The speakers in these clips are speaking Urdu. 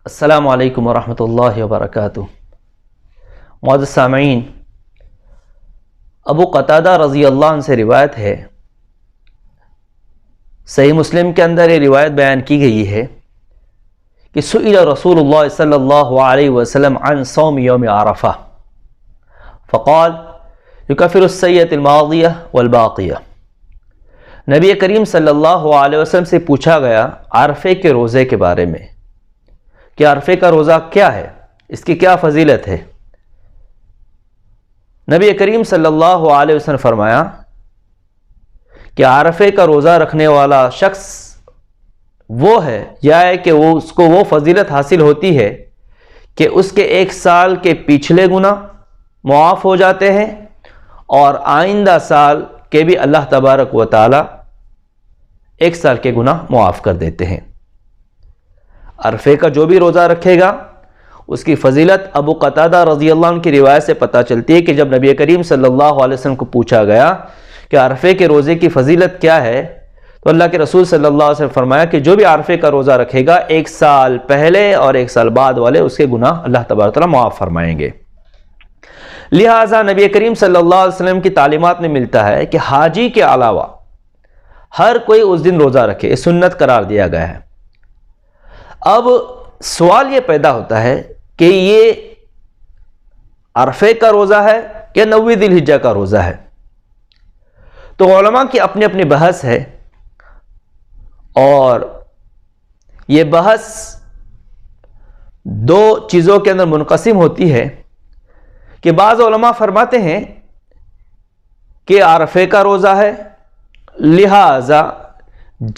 السلام علیکم ورحمۃ اللہ وبرکاتہ۔ معزز سامعین، ابو قتادہ رضی اللہ عنہ سے روایت ہے، صحیح مسلم کے اندر یہ روایت بیان کی گئی ہے کہ سئل رسول اللہ صلی اللہ علیہ وسلم عن صوم یوم عرفہ فقال یکفر السیئۃ الماضیہ والباقیہ۔ نبی کریم صلی اللہ علیہ وسلم سے پوچھا گیا عرفے کے روزے کے بارے میں کہ عرفے کا روزہ کیا ہے، اس کی کیا فضیلت ہے۔ نبی کریم صلی اللہ علیہ وسلم نے فرمایا کہ عرفے کا روزہ رکھنے والا شخص وہ ہے یا ہے کہ اس کو وہ فضیلت حاصل ہوتی ہے کہ اس کے ایک سال کے پچھلے گناہ معاف ہو جاتے ہیں اور آئندہ سال کے بھی اللہ تبارک و تعالی ایک سال کے گناہ معاف کر دیتے ہیں۔ عرفے کا جو بھی روزہ رکھے گا اس کی فضیلت ابو قتادہ رضی اللہ عنہ کی روایت سے پتہ چلتی ہے کہ جب نبی کریم صلی اللہ علیہ وسلم کو پوچھا گیا کہ عرفے کے روزے کی فضیلت کیا ہے تو اللہ کے رسول صلی اللہ علیہ وسلم نے فرمایا کہ جو بھی عرفے کا روزہ رکھے گا ایک سال پہلے اور ایک سال بعد والے اس کے گناہ اللہ تبارک و تعالیٰ معاف فرمائیں گے۔ لہٰذا نبی کریم صلی اللہ علیہ وسلم کی تعلیمات میں ملتا ہے کہ حاجی کے علاوہ ہر کوئی اس دن روزہ رکھے، یہ سنت قرار دیا گیا ہے۔ اب سوال یہ پیدا ہوتا ہے کہ یہ عرفے کا روزہ ہے یا 9 ذی الحجہ کا روزہ ہے؟ تو علماء کی اپنی اپنی بحث ہے، اور یہ بحث دو چیزوں کے اندر منقسم ہوتی ہے کہ بعض علماء فرماتے ہیں کہ عرفے کا روزہ ہے، لہذا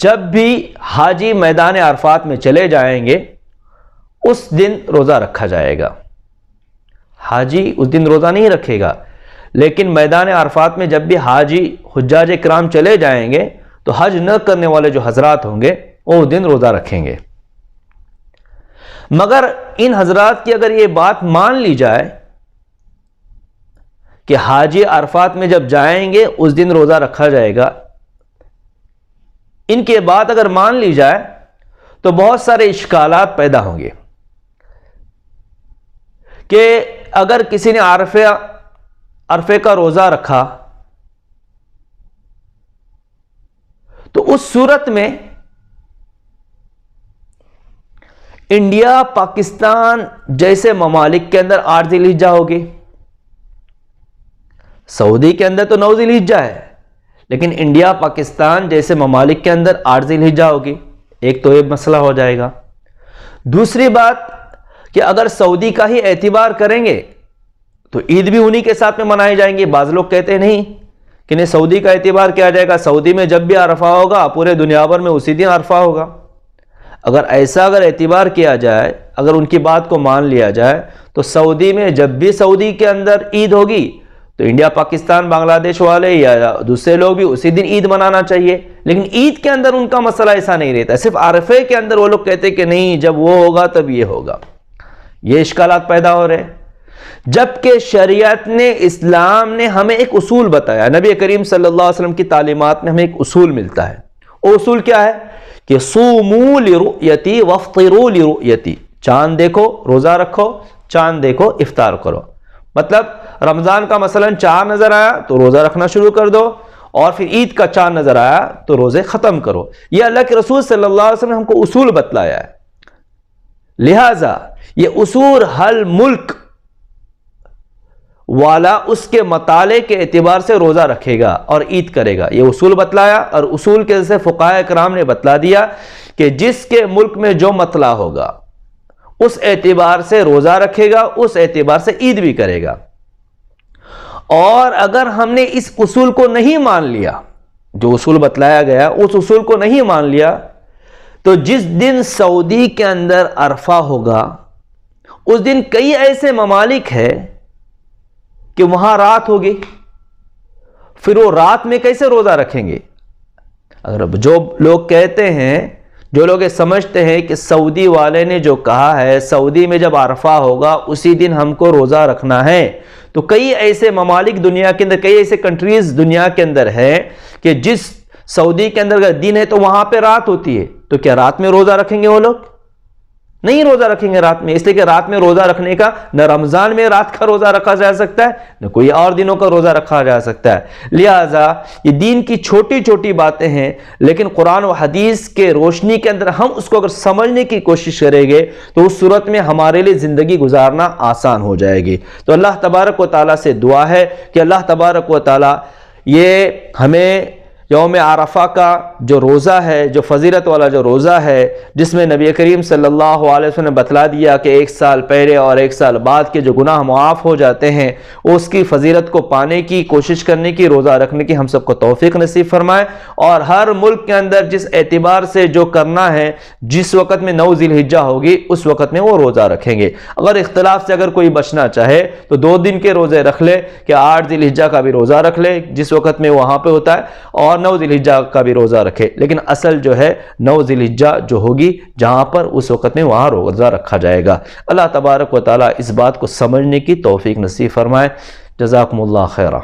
جب بھی حاجی میدان عرفات میں چلے جائیں گے اس دن روزہ رکھا جائے گا۔ حاجی اس دن روزہ نہیں رکھے گا، لیکن میدان عرفات میں جب بھی حاجی حجاج کرام چلے جائیں گے تو حج نہ کرنے والے جو حضرات ہوں گے وہ اس دن روزہ رکھیں گے۔ مگر ان حضرات کی اگر یہ بات مان لی جائے کہ حاجی عرفات میں جب جائیں گے اس دن روزہ رکھا جائے گا، ان کے بات اگر مان لی جائے تو بہت سارے اشکالات پیدا ہوں گے کہ اگر کسی نے عرفے کا روزہ رکھا تو اس صورت میں انڈیا پاکستان جیسے ممالک کے اندر 8 ذی الحجہ ہوگی، سعودی کے اندر تو 9 ذی الحجہ ہے، لیکن انڈیا پاکستان جیسے ممالک کے اندر 8 ذی الحجہ ہوگی۔ ایک تو یہ مسئلہ ہو جائے گا۔ دوسری بات کہ اگر سعودی کا ہی اعتبار کریں گے تو عید بھی انہی کے ساتھ میں منائے جائیں گے۔ بعض لوگ کہتے ہیں نہیں کہ نہیں، سعودی کا اعتبار کیا جائے گا، سعودی میں جب بھی عرفہ ہوگا پورے دنیا بھر میں اسی دن عرفہ ہوگا۔ اگر اعتبار کیا جائے، اگر ان کی بات کو مان لیا جائے تو سعودی میں جب بھی سعودی کے اندر عید ہوگی تو انڈیا پاکستان بنگلہ دیش والے یا دوسرے لوگ بھی اسی دن عید منانا چاہیے، لیکن عید کے اندر ان کا مسئلہ ایسا نہیں رہتا، صرف عرفے کے اندر وہ لوگ کہتے کہ نہیں، جب وہ ہوگا تب یہ ہوگا۔ یہ اشکالات پیدا ہو رہے ہیں، جبکہ شریعت نے، اسلام نے ہمیں ایک اصول بتایا، نبی کریم صلی اللہ علیہ وسلم کی تعلیمات میں ہمیں ایک اصول ملتا ہے۔ وہ اصول کیا ہے کہ صوموا لرؤیتی وافطروا لرؤیتی، چاند دیکھو روزہ رکھو، چاند دیکھو افطار کرو۔ مطلب رمضان کا مثلا چاند نظر آیا تو روزہ رکھنا شروع کر دو، اور پھر عید کا چاند نظر آیا تو روزے ختم کرو۔ یہ اللہ کے رسول صلی اللہ علیہ وسلم نے ہم کو اصول بتلایا ہے، لہذا یہ اصول ہر ملک والا اس کے مطالعے کے اعتبار سے روزہ رکھے گا اور عید کرے گا۔ یہ اصول بتلایا، اور اصول کے جیسے فقہاء کرام نے بتلا دیا کہ جس کے ملک میں جو مطلع ہوگا اس اعتبار سے روزہ رکھے گا، اس اعتبار سے عید بھی کرے گا۔ اور اگر ہم نے اس اصول کو نہیں مان لیا، جو اصول بتلایا گیا اس اصول کو نہیں مان لیا، تو جس دن سعودی کے اندر عرفہ ہوگا اس دن کئی ایسے ممالک ہیں کہ وہاں رات ہوگی، پھر وہ رات میں کیسے روزہ رکھیں گے؟ اگر جو لوگ کہتے ہیں، جو لوگ یہ سمجھتے ہیں کہ سعودی والے نے جو کہا ہے سعودی میں جب عرفہ ہوگا اسی دن ہم کو روزہ رکھنا ہے، تو کئی ایسے ممالک دنیا کے اندر، کئی ایسے کنٹریز دنیا کے اندر ہے کہ جس سعودی کے اندر اگر دن ہے تو وہاں پہ رات ہوتی ہے، تو کیا رات میں روزہ رکھیں گے وہ لوگ؟ نہیں روزہ رکھیں گے رات میں، اس لیے کہ رات میں روزہ رکھنے کا نہ رمضان میں رات کا روزہ رکھا جا سکتا ہے نہ کوئی اور دنوں کا روزہ رکھا جا سکتا ہے۔ لہٰذا یہ دین کی چھوٹی چھوٹی باتیں ہیں، لیکن قرآن و حدیث کے روشنی کے اندر ہم اس کو اگر سمجھنے کی کوشش کریں گے تو اس صورت میں ہمارے لیے زندگی گزارنا آسان ہو جائے گی۔ تو اللہ تبارک و تعالیٰ سے دعا ہے کہ اللہ تبارک و تعالیٰ یہ ہمیں یوم عرفہ کا جو روزہ ہے، جو فضیلت والا جو روزہ ہے، جس میں نبی کریم صلی اللہ علیہ وسلم نے بتلا دیا کہ 1 سال پہلے اور 1 سال بعد کے جو گناہ معاف ہو جاتے ہیں، اس کی فضیلت کو پانے کی کوشش کرنے کی، روزہ رکھنے کی ہم سب کو توفیق نصیب فرمائے۔ اور ہر ملک کے اندر جس اعتبار سے جو کرنا ہے، جس وقت میں 9 ذی الحجہ ہوگی اس وقت میں وہ روزہ رکھیں گے۔ اگر اختلاف سے اگر کوئی بچنا چاہے تو 2 دن کے روزے رکھ لے، کہ 8 ذی الحجہ کا بھی روزہ رکھ لے جس وقت میں وہاں پہ ہوتا ہے، اور 9 ذی الحجہ کا بھی روزہ رکھے، لیکن اصل جو ہے 9 ذی الحجہ جو ہوگی جہاں پر اس وقت میں وہاں روزہ رکھا جائے گا۔ اللہ تبارک و تعالیٰ اس بات کو سمجھنے کی توفیق نصیب فرمائے۔ جزاکم اللہ خیرہ۔